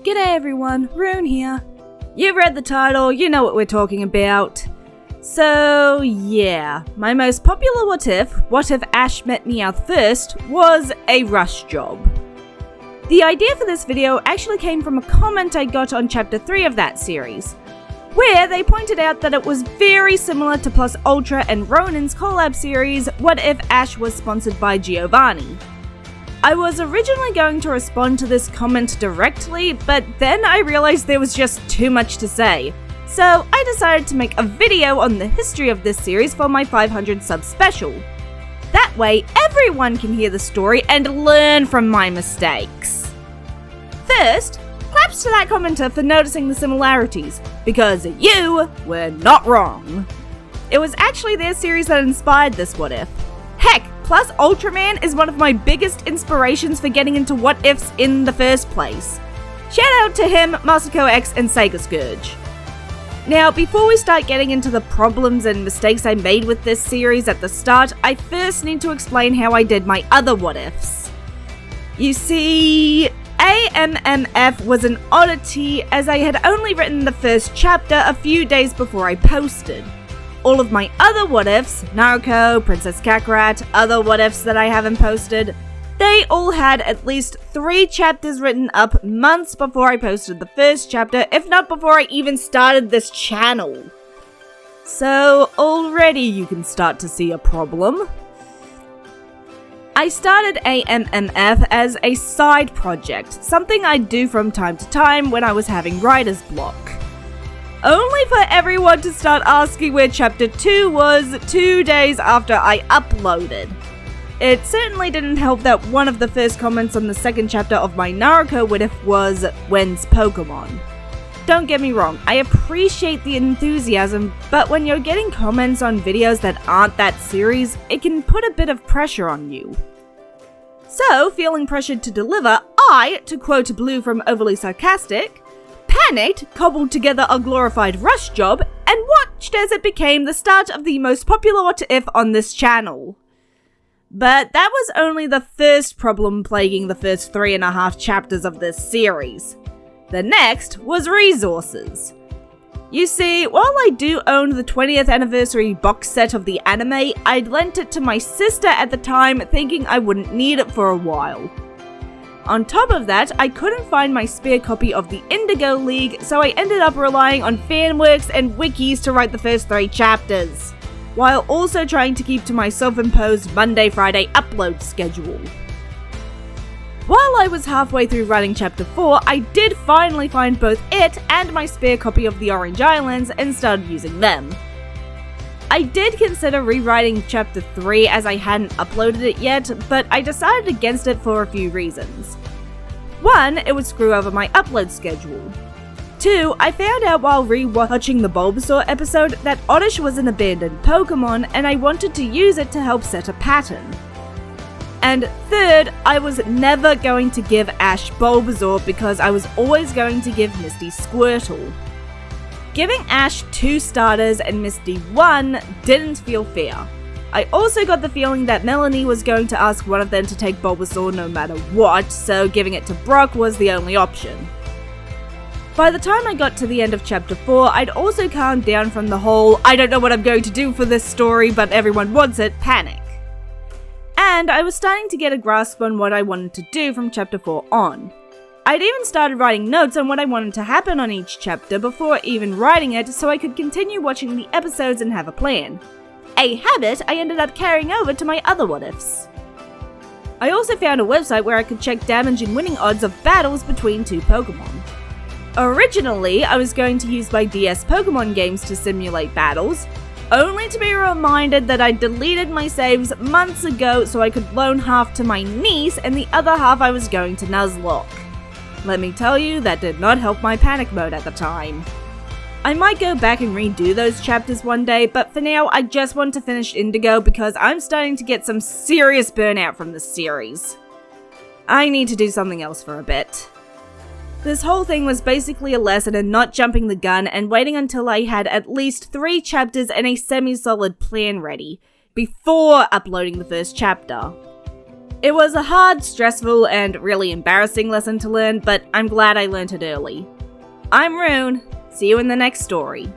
G'day everyone, Rune here. You've read the title, you know what we're talking about. So yeah, my most popular what if Ash met Meowth first, was a rush job. The idea for this video actually came from a comment I got on chapter 3 of that series, where they pointed out that it was very similar to Plus Ultra and Ronin's collab series, What If Ash Was Sponsored by Giovanni. I was originally going to respond to this comment directly, but then I realized there was just too much to say. So I decided to make a video on the history of this series for my 500 sub special. That way everyone can hear the story and learn from my mistakes. First, claps to that commenter for noticing the similarities, because you were not wrong. It was actually their series that inspired this what if. Heck, Plus Ultraman is one of my biggest inspirations for getting into what ifs in the first place. Shout out to him, Masako X, and Sega Scourge. Now, before we start getting into the problems and mistakes I made with this series at the start, I first need to explain how I did my other what ifs. You see, AMMF was an oddity as I had only written the first chapter a few days before I posted. All of my other what ifs, Naruko, Princess Kakarot, other what ifs that I haven't posted, they all had at least 3 chapters written up months before I posted the first chapter, if not before I even started this channel. So already you can start to see a problem. I started AMMF as a side project, something I'd do from time to time when I was having writer's block. Only for everyone to start asking where chapter 2 was 2 days after I uploaded. It certainly didn't help that one of the first comments on the second chapter of my Naruko what if was, "When's Pokemon?" Don't get me wrong, I appreciate the enthusiasm, but when you're getting comments on videos that aren't that series, it can put a bit of pressure on you. So, feeling pressured to deliver, I, to quote Blue from Overly Sarcastic, panicked, cobbled together a glorified rush job, and watched as it became the start of the most popular what if on this channel. But that was only the first problem plaguing the first 3.5 chapters of this series. The next was resources. You see, while I do own the 20th anniversary box set of the anime, I'd lent it to my sister at the time thinking I wouldn't need it for a while. On top of that, I couldn't find my spare copy of the Indigo League, so I ended up relying on fanworks and wikis to write the first 3 chapters, while also trying to keep to my self-imposed Monday-Friday upload schedule. While I was halfway through writing chapter 4, I did finally find both it and my spare copy of the Orange Islands and started using them. I did consider rewriting chapter 3 as I hadn't uploaded it yet, but I decided against it for a few reasons. 1, it would screw over my upload schedule. 2, I found out while re-watching the Bulbasaur episode that Oddish was an abandoned Pokemon and I wanted to use it to help set a pattern. And 3rd, I was never going to give Ash Bulbasaur because I was always going to give Misty Squirtle. Giving Ash 2 starters and Misty 1 didn't feel fair. I also got the feeling that Melanie was going to ask one of them to take Bulbasaur no matter what, so giving it to Brock was the only option. By the time I got to the end of chapter 4, I'd also calmed down from the whole "I don't know what I'm going to do for this story, but everyone wants it" panic. And I was starting to get a grasp on what I wanted to do from chapter 4 on. I'd even started writing notes on what I wanted to happen on each chapter before even writing it so I could continue watching the episodes and have a plan. A habit I ended up carrying over to my other what ifs. I also found a website where I could check damage and winning odds of battles between 2 Pokemon. Originally, I was going to use my DS Pokemon games to simulate battles, only to be reminded that I deleted my saves months ago so I could loan half to my niece and the other half I was going to Nuzlocke. Let me tell you, that did not help my panic mode at the time. I might go back and redo those chapters one day, but for now I just want to finish Indigo because I'm starting to get some serious burnout from this series. I need to do something else for a bit. This whole thing was basically a lesson in not jumping the gun and waiting until I had at least 3 chapters and a semi-solid plan ready, before uploading the first chapter. It was a hard, stressful, and really embarrassing lesson to learn, but I'm glad I learned it early. I'm Rune. See you in the next story.